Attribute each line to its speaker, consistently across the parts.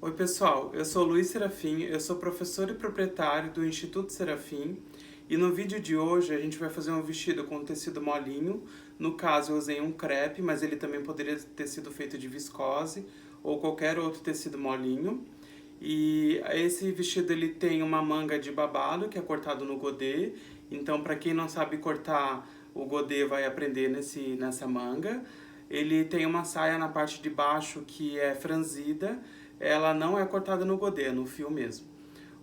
Speaker 1: Oi pessoal, eu sou Luiz Serafim, eu sou professor e proprietário do Instituto Serafim e no vídeo de hoje a gente vai fazer um vestido com tecido molinho. No caso eu usei um crepe, mas ele também poderia ter sido feito de viscose ou qualquer outro tecido molinho. E esse vestido ele tem uma manga de babado que é cortado no godê, então para quem não sabe cortar o godê vai aprender nessa manga. Ele tem uma saia na parte de baixo que é franzida, ela não é cortada no godê, é no fio mesmo.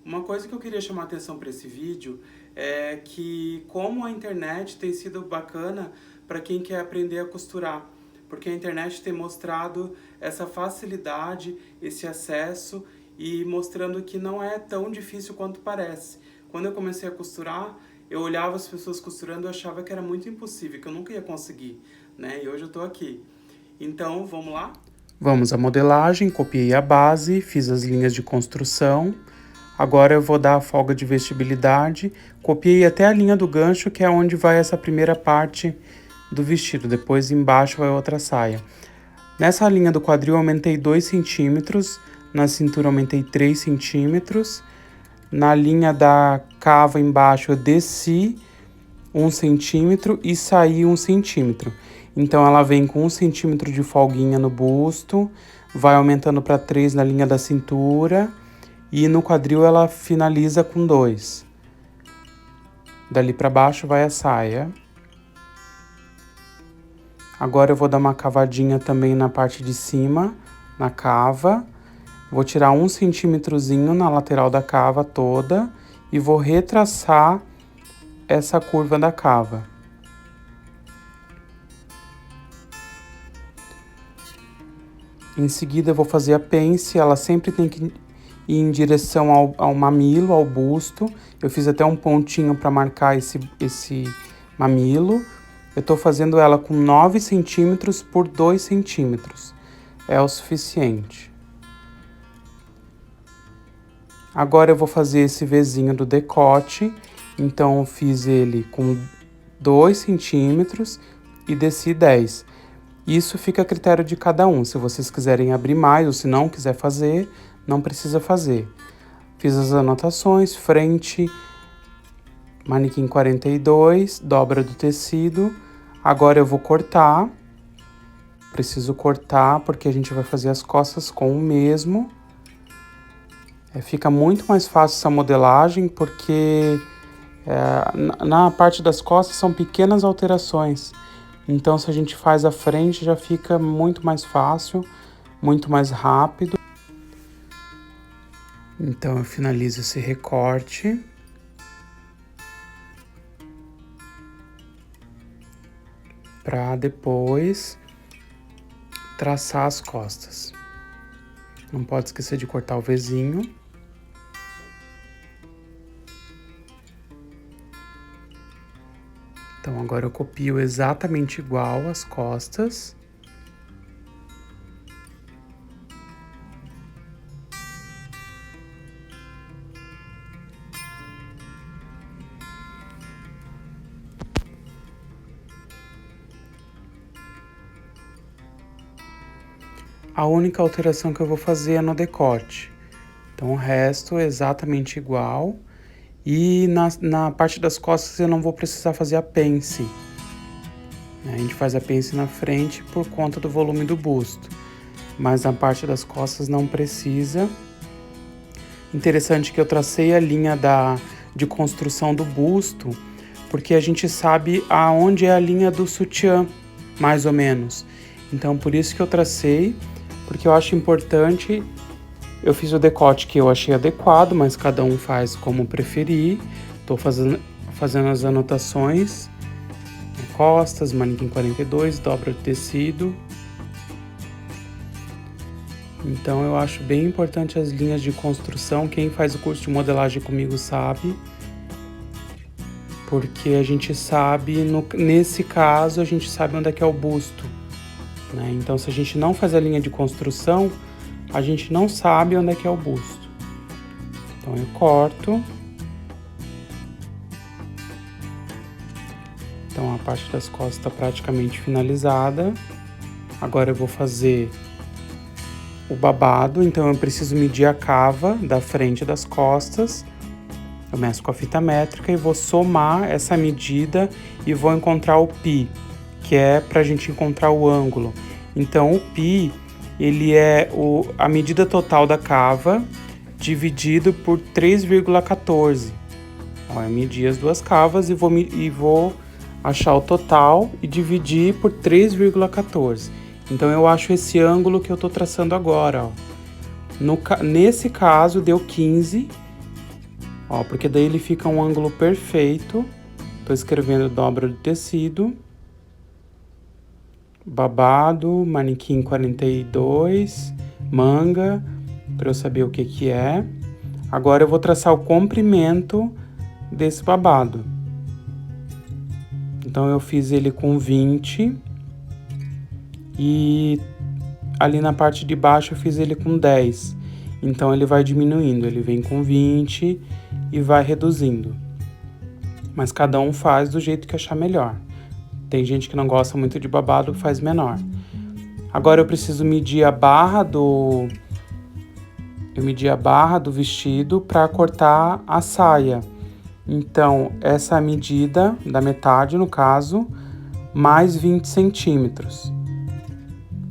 Speaker 1: Uma coisa que eu queria chamar a atenção para esse vídeo é que como a internet tem sido bacana para quem quer aprender a costurar, porque a internet tem mostrado essa facilidade, esse acesso e mostrando que não é tão difícil quanto parece. Quando eu comecei a costurar, eu olhava as pessoas costurando e achava que era muito impossível, que eu nunca ia conseguir, né? E hoje eu tô aqui. Então, vamos lá? Vamos à modelagem, copiei a base, fiz as linhas de construção. Agora eu vou dar a folga de vestibilidade, copiei até a linha do gancho, que é onde vai essa primeira parte do vestido, depois embaixo vai outra saia. Nessa linha do quadril eu aumentei 2 centímetros, na cintura aumentei 3 centímetros, na linha da cava embaixo eu desci 1 centímetro e saí 1 centímetro. Então ela vem com 1 centímetro de folguinha no busto, vai aumentando para 3 na linha da cintura e no quadril ela finaliza com 2. Dali para baixo vai a saia. Agora eu vou dar uma cavadinha também na parte de cima, na cava. Vou tirar 1 centímetrozinho na lateral da cava toda e vou retraçar essa curva da cava. Em seguida eu vou fazer a pence, ela sempre tem que ir em direção ao mamilo, ao busto. Eu fiz até um pontinho para marcar esse mamilo. Eu tô fazendo ela com 9 centímetros por 2 centímetros. É o suficiente. Agora eu vou fazer esse Vzinho do decote. Então eu fiz ele com 2 centímetros e desci 10. Isso fica a critério de cada um. Se vocês quiserem abrir mais ou se não quiser fazer, não precisa fazer. Fiz as anotações, frente, manequim 42, dobra do tecido. Agora eu vou cortar. Preciso cortar porque a gente vai fazer as costas com o mesmo. Fica muito mais fácil essa modelagem porque na parte das costas são pequenas alterações. Então, se a gente faz a frente, já fica muito mais fácil, muito mais rápido. Então, eu finalizo esse recorte. Para depois traçar as costas. Não pode esquecer de cortar o Vzinho. Então, agora eu copio exatamente igual as costas. A única alteração que eu vou fazer é no decote. Então, o resto é exatamente igual. E na parte das costas eu não vou precisar fazer a pence. A gente faz a pence na frente por conta do volume do busto. Mas na parte das costas não precisa. Interessante que eu tracei a linha de construção do busto, porque a gente sabe aonde é a linha do sutiã, mais ou menos. Então por isso que eu tracei, porque eu acho importante. Eu fiz o decote que eu achei adequado, mas cada um faz como preferir. Tô fazendo as anotações. Costas, manequim 42, dobra do tecido. Então eu acho bem importante as linhas de construção. Quem faz o curso de modelagem comigo sabe. Porque a gente sabe, nesse caso, a gente sabe onde é que é o busto, né? Então se a gente não faz a linha de construção, a gente não sabe onde é que é o busto. Então eu corto. Então a parte das costas está praticamente finalizada. Agora eu vou fazer o babado, então eu preciso medir a cava da frente e das costas. Eu meço com a fita métrica e vou somar essa medida e vou encontrar o π, que é para a gente encontrar o ângulo. Então, o π, ele é a medida total da cava dividido por 3,14. Eu medi as duas cavas e vou achar o total e dividir por 3,14. Então, eu acho esse ângulo que eu estou traçando agora. Nesse caso, deu 15, porque daí ele fica um ângulo perfeito. Estou escrevendo dobra do tecido, babado, manequim 42, manga, para eu saber o que é. Agora eu vou traçar o comprimento desse babado. Então eu fiz ele com 20 e ali na parte de baixo eu fiz ele com 10. Então ele vai diminuindo, ele vem com 20 e vai reduzindo. Mas cada um faz do jeito que achar melhor. Tem gente que não gosta muito de babado, faz menor. Agora eu preciso medir a barra do vestido para cortar a saia. Então, essa é a medida da metade, no caso, mais 20 centímetros.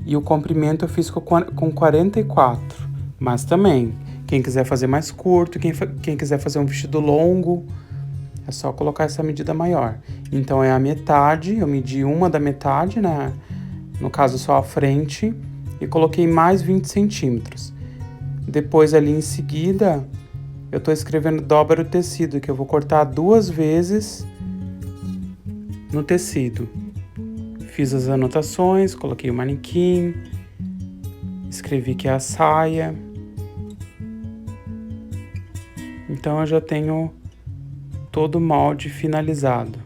Speaker 1: E o comprimento eu fiz com 44. Mas também, quem quiser fazer mais curto, quem quiser fazer um vestido longo, é só colocar essa medida maior. Então, é a metade, eu medi uma da metade, né? No caso, só a frente, e coloquei mais 20 centímetros. Depois, ali em seguida, eu estou escrevendo dobra o tecido, que eu vou cortar 2 vezes no tecido. Fiz as anotações, coloquei o manequim, escrevi que é a saia. Então, eu já tenho todo o molde finalizado.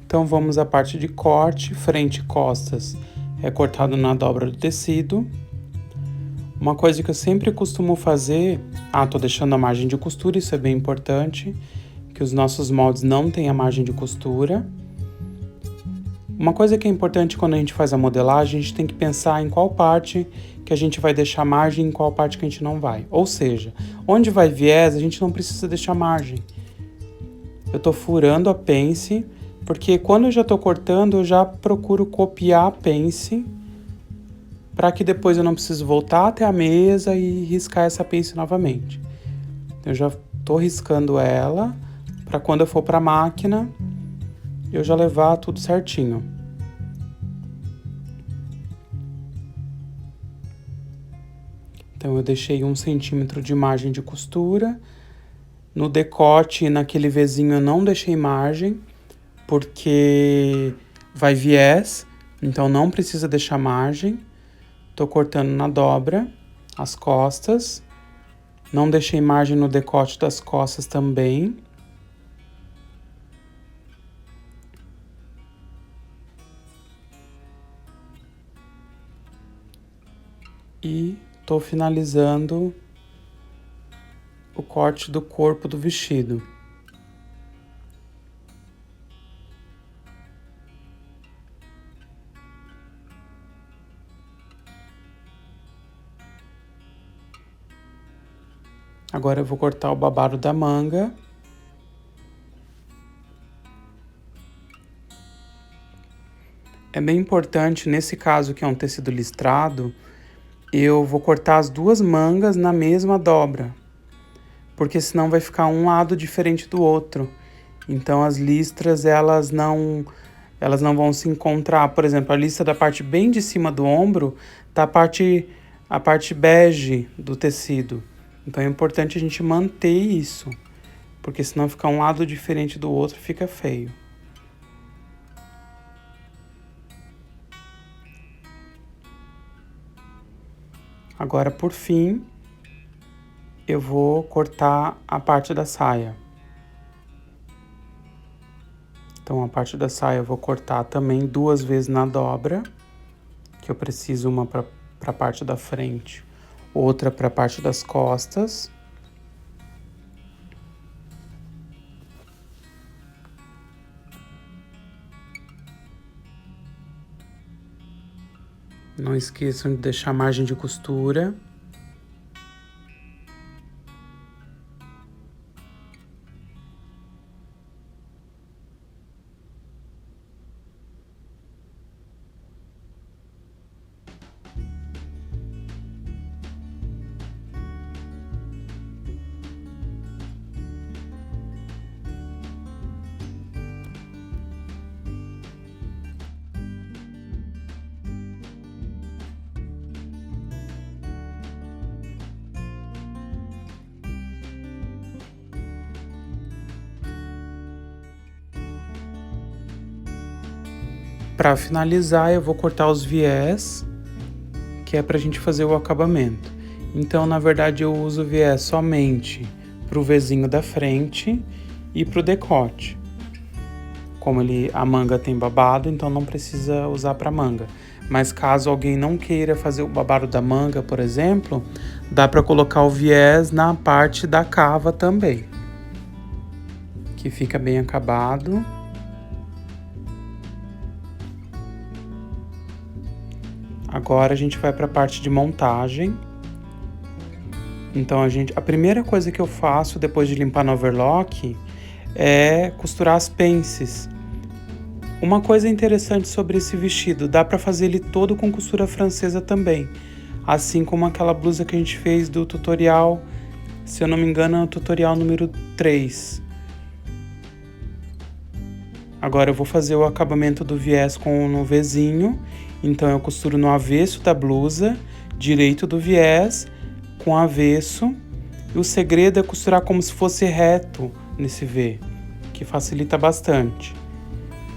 Speaker 1: Então, vamos à parte de corte, frente e costas é cortado na dobra do tecido. Uma coisa que eu sempre costumo fazer, tô deixando a margem de costura, isso é bem importante, que os nossos moldes não têm a margem de costura. Uma coisa que é importante quando a gente faz a modelagem, a gente tem que pensar em qual parte que a gente vai deixar margem e em qual parte que a gente não vai. Ou seja, onde vai viés, a gente não precisa deixar margem. Eu tô furando a pence, porque quando eu já tô cortando, eu já procuro copiar a pence, para que depois eu não preciso voltar até a mesa e riscar essa pence novamente. Eu já tô riscando ela, para quando eu for para a máquina, eu já levar tudo certinho. Então, eu deixei 1 centímetro de margem de costura. No decote, naquele vezinho, eu não deixei margem, porque vai viés, então não precisa deixar margem. Tô cortando na dobra as costas. Não deixei margem no decote das costas também. E tô finalizando o corte do corpo do vestido. Agora eu vou cortar o babado da manga. É bem importante, nesse caso que é um tecido listrado, eu vou cortar as 2 mangas na mesma dobra, porque senão vai ficar um lado diferente do outro. Então as listras, elas não vão se encontrar. Por exemplo, a listra da parte bem de cima do ombro tá a parte bege do tecido. Então é importante a gente manter isso, porque senão ficar um lado diferente do outro fica feio. Agora, por fim, eu vou cortar a parte da saia. Então, a parte da saia eu vou cortar também 2 vezes na dobra, que eu preciso uma para a parte da frente, outra para a parte das costas. Não esqueçam de deixar a margem de costura. Para finalizar, eu vou cortar os viés, que é para a gente fazer o acabamento. Então, na verdade, eu uso o viés somente para o Vzinho da frente e para o decote. Como a manga tem babado, então não precisa usar para manga. Mas caso alguém não queira fazer o babado da manga, por exemplo, dá para colocar o viés na parte da cava também, que fica bem acabado. Agora a gente vai para a parte de montagem. Então a primeira coisa que eu faço depois de limpar no overlock é costurar as pences. Uma coisa interessante sobre esse vestido, dá para fazer ele todo com costura francesa também, assim como aquela blusa que a gente fez do tutorial, se eu não me engano, é o tutorial número 3. Agora eu vou fazer o acabamento do viés no Vzinho. Então, eu costuro no avesso da blusa, direito do viés, com avesso. E o segredo é costurar como se fosse reto nesse V, que facilita bastante.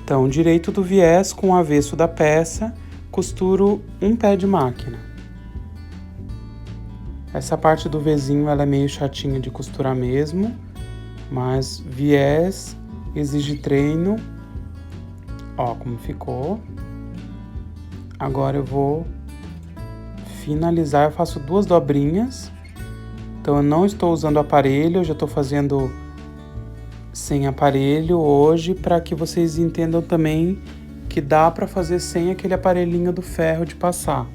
Speaker 1: Então, direito do viés com o avesso da peça, costuro um pé de máquina. Essa parte do Vzinho ela é meio chatinha de costurar mesmo, mas viés exige treino. Ó, como ficou. Agora eu vou finalizar, eu faço 2 dobrinhas. Então eu não estou usando aparelho, eu já estou fazendo sem aparelho hoje, para que vocês entendam também que dá para fazer sem aquele aparelhinho do ferro de passar.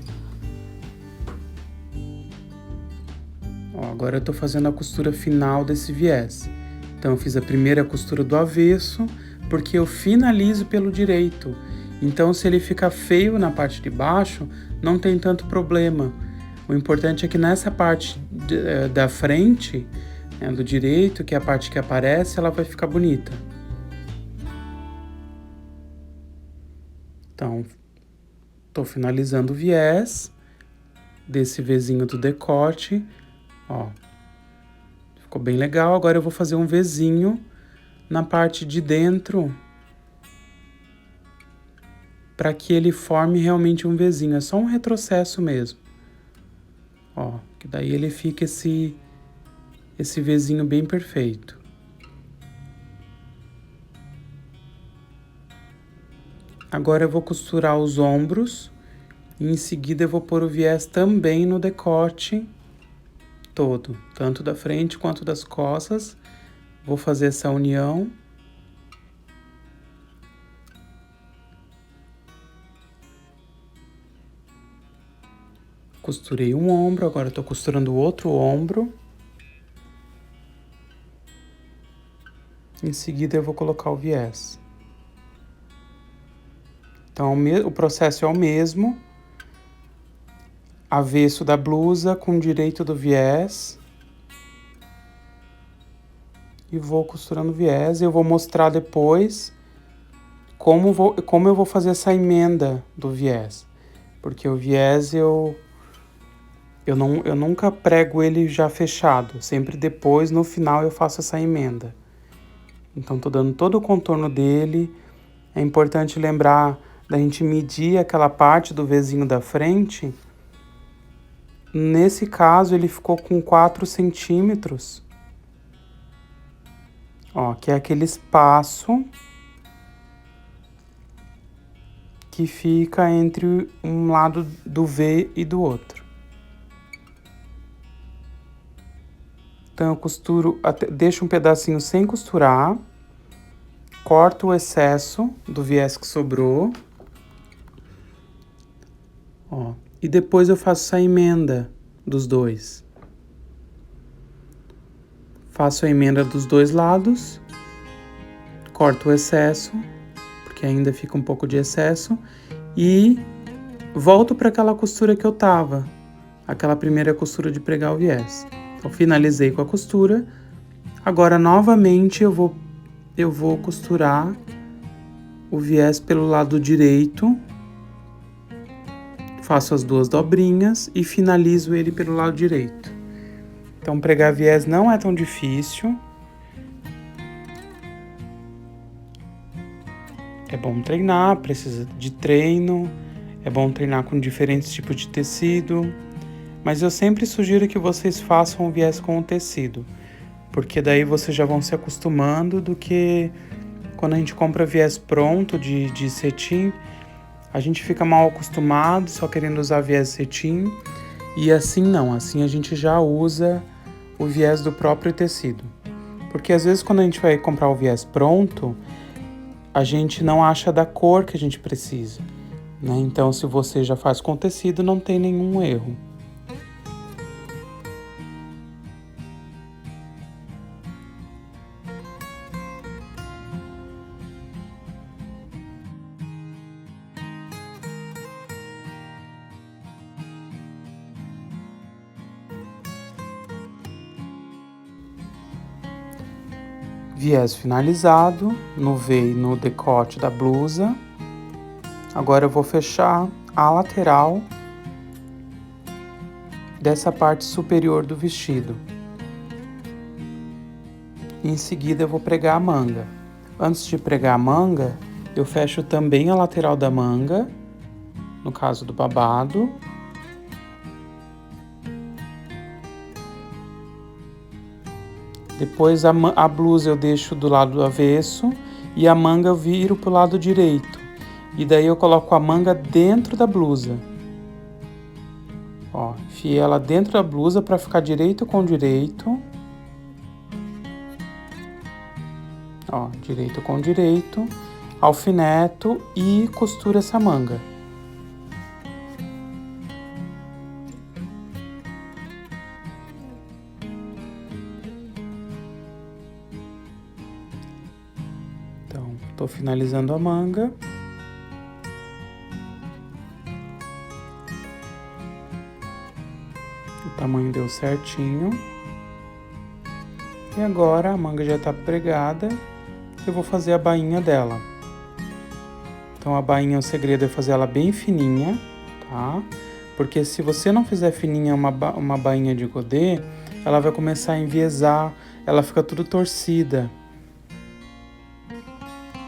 Speaker 1: Ó, agora eu estou fazendo a costura final desse viés. Então eu fiz a primeira costura do avesso, porque eu finalizo pelo direito. Então, se ele ficar feio na parte de baixo, não tem tanto problema. O importante é que nessa parte da frente, né, do direito, que é a parte que aparece, ela vai ficar bonita. Então, tô finalizando o viés desse Vzinho do decote. Ó, ficou bem legal. Agora eu vou fazer um Vzinho na parte de dentro, para que ele forme realmente um Vzinho. É só um retrocesso mesmo. Ó, que daí ele fica esse Vzinho bem perfeito. Agora eu vou costurar os ombros e em seguida eu vou pôr o viés também no decote todo, tanto da frente quanto das costas. Vou fazer essa união. Costurei um ombro, agora eu tô costurando o outro ombro. Em seguida eu vou colocar o viés. Então o processo é o mesmo. Avesso da blusa com direito do viés. E vou costurando o viés. Eu vou mostrar depois como eu vou fazer essa emenda do viés. Porque o viés eu nunca prego ele já fechado. Sempre depois, no final, eu faço essa emenda. Então, tô dando todo o contorno dele. É importante lembrar da gente medir aquela parte do Vzinho da frente. Nesse caso, ele ficou com 4 centímetros. Ó, que é aquele espaço que fica entre um lado do V e do outro. Então eu costuro, deixo um pedacinho sem costurar, corto o excesso do viés que sobrou, ó, e depois eu faço essa emenda dos dois. Faço a emenda dos dois lados, corto o excesso, porque ainda fica um pouco de excesso, e volto para aquela costura que eu tava, aquela primeira costura de pregar o viés. Eu finalizei com a costura, agora novamente eu vou costurar o viés pelo lado direito, faço as duas dobrinhas e finalizo ele pelo lado direito. Então, pregar viés não é tão difícil. É bom treinar, precisa de treino, é bom treinar com diferentes tipos de tecido, mas eu sempre sugiro que vocês façam o viés com o tecido, porque daí vocês já vão se acostumando do que quando a gente compra viés pronto de cetim, a gente fica mal acostumado, só querendo usar viés cetim, e assim não, assim a gente já usa o viés do próprio tecido. Porque às vezes quando a gente vai comprar o viés pronto, a gente não acha da cor que a gente precisa, né? Então, se você já faz com tecido, não tem nenhum erro. Viés finalizado no V e no decote da blusa. Agora eu vou fechar a lateral dessa parte superior do vestido. Em seguida eu vou pregar a manga. Antes de pregar a manga, eu fecho também a lateral da manga, no caso do babado. Depois a blusa eu deixo do lado do avesso e a manga eu viro pro lado direito. E daí eu coloco a manga dentro da blusa. Ó, enfiei ela dentro da blusa para ficar direito com direito. Ó, direito com direito. Alfineto e costuro essa manga. Então, tô finalizando a manga. O tamanho deu certinho. E agora a manga já tá pregada. Eu vou fazer a bainha dela. Então a bainha, o segredo é fazer ela bem fininha, tá? Porque se você não fizer fininha uma bainha de godê, ela vai começar a enviesar, ela fica tudo torcida.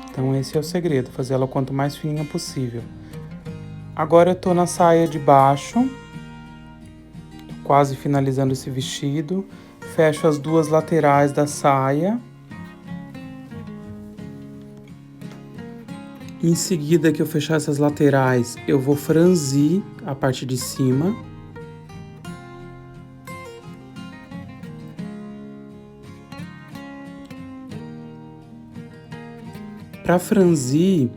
Speaker 1: Então esse é o segredo, fazer ela quanto mais fininha possível. Agora eu tô na saia de baixo, quase finalizando esse vestido. Fecho as duas laterais da saia. Em seguida que eu fechar essas laterais, eu vou franzir a parte de cima. Para franzir,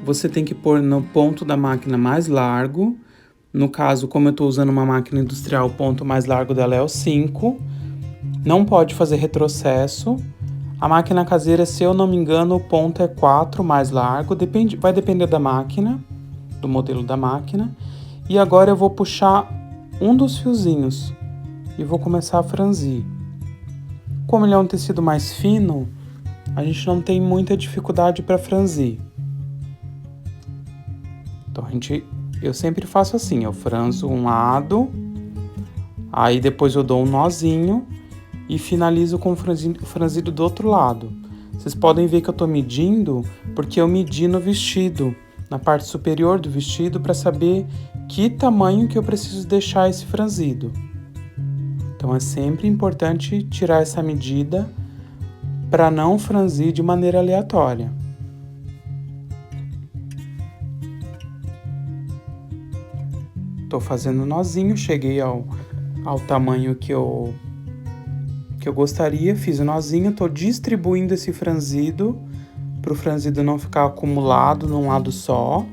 Speaker 1: você tem que pôr no ponto da máquina mais largo. No caso, como eu estou usando uma máquina industrial, o ponto mais largo dela é o 5. Não pode fazer retrocesso. A máquina caseira, se eu não me engano, o ponto é 4 mais largo. Vai depender da máquina, do modelo da máquina. E agora eu vou puxar um dos fiozinhos e vou começar a franzir. Como ele é um tecido mais fino, a gente não tem muita dificuldade para franzir. Então eu sempre faço assim, eu franzo um lado, aí depois eu dou um nozinho e finalizo com o franzido do outro lado. Vocês podem ver que eu tô medindo, porque eu medi no vestido, na parte superior do vestido, para saber que tamanho que eu preciso deixar esse franzido. Então é sempre importante tirar essa medida para não franzir de maneira aleatória. Tô fazendo nozinho, cheguei ao tamanho que eu que eu gostaria, fiz o nozinho, tô distribuindo esse franzido, para o franzido não ficar acumulado num lado só.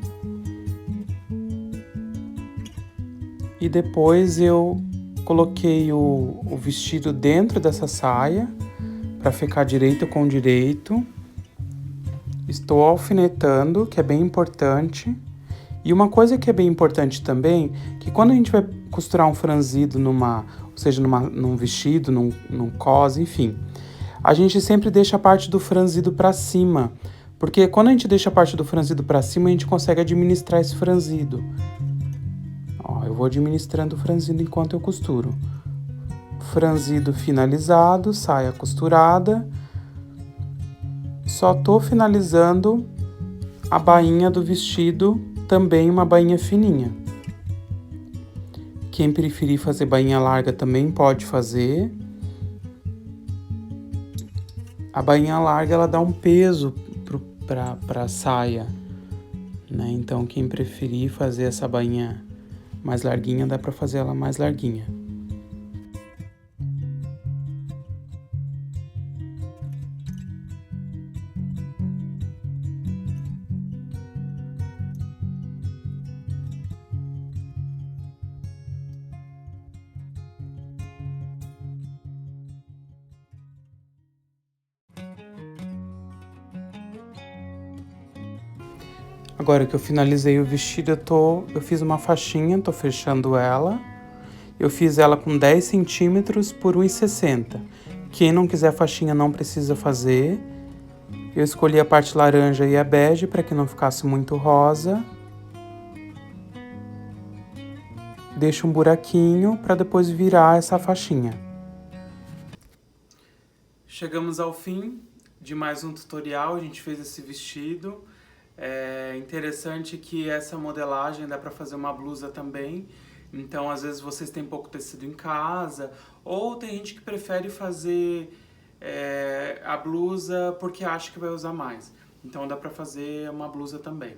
Speaker 1: E depois eu coloquei o vestido dentro dessa saia, para ficar direito com direito. Estou alfinetando, que é bem importante. E uma coisa que é bem importante também, que quando a gente vai costurar um franzido num vestido, num cos, enfim, a gente sempre deixa a parte do franzido para cima, porque quando a gente deixa a parte do franzido para cima, a gente consegue administrar esse franzido. Ó, eu vou administrando o franzido enquanto eu costuro. Franzido finalizado, saia costurada. Só tô finalizando a bainha do vestido, também uma bainha fininha. Quem preferir fazer bainha larga também pode fazer. A bainha larga ela dá um peso para a saia, né? Então quem preferir fazer essa bainha mais larguinha, dá para fazer ela mais larguinha. Agora que eu finalizei o vestido, eu fiz uma faixinha, tô fechando ela. Eu fiz ela com 10 centímetros por 1,60. Quem não quiser faixinha não precisa fazer. Eu escolhi a parte laranja e a bege para que não ficasse muito rosa. Deixo um buraquinho para depois virar essa faixinha. Chegamos ao fim de mais um tutorial, a gente fez esse vestido. É interessante que essa modelagem dá para fazer uma blusa também. Então, às vezes vocês têm pouco tecido em casa, ou tem gente que prefere fazer a blusa porque acha que vai usar mais. Então, dá para fazer uma blusa também.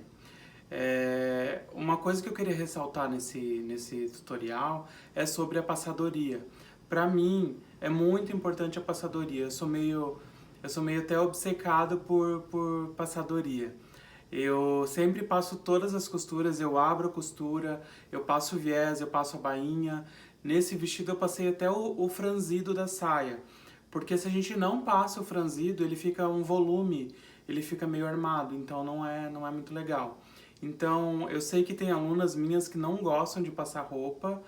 Speaker 1: Uma coisa que eu queria ressaltar nesse tutorial é sobre a passadoria. Para mim, é muito importante a passadoria. Eu sou meio até obcecado por passadoria. Eu sempre passo todas as costuras, eu abro a costura, eu passo o viés, eu passo a bainha. Nesse vestido eu passei até o franzido da saia, porque se a gente não passa o franzido, ele fica um volume, ele fica meio armado, então não é muito legal. Então eu sei que tem alunas minhas que não gostam de passar roupa,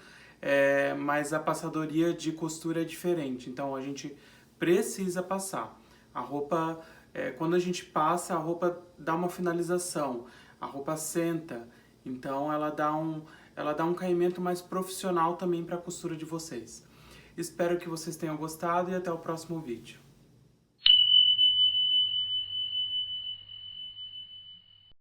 Speaker 1: mas a passadoria de costura é diferente, então a gente precisa passar. A roupa, quando a gente passa, a roupa dá uma finalização, a roupa senta, então ela dá um caimento mais profissional também para a costura de vocês. Espero que vocês tenham gostado e até o próximo vídeo.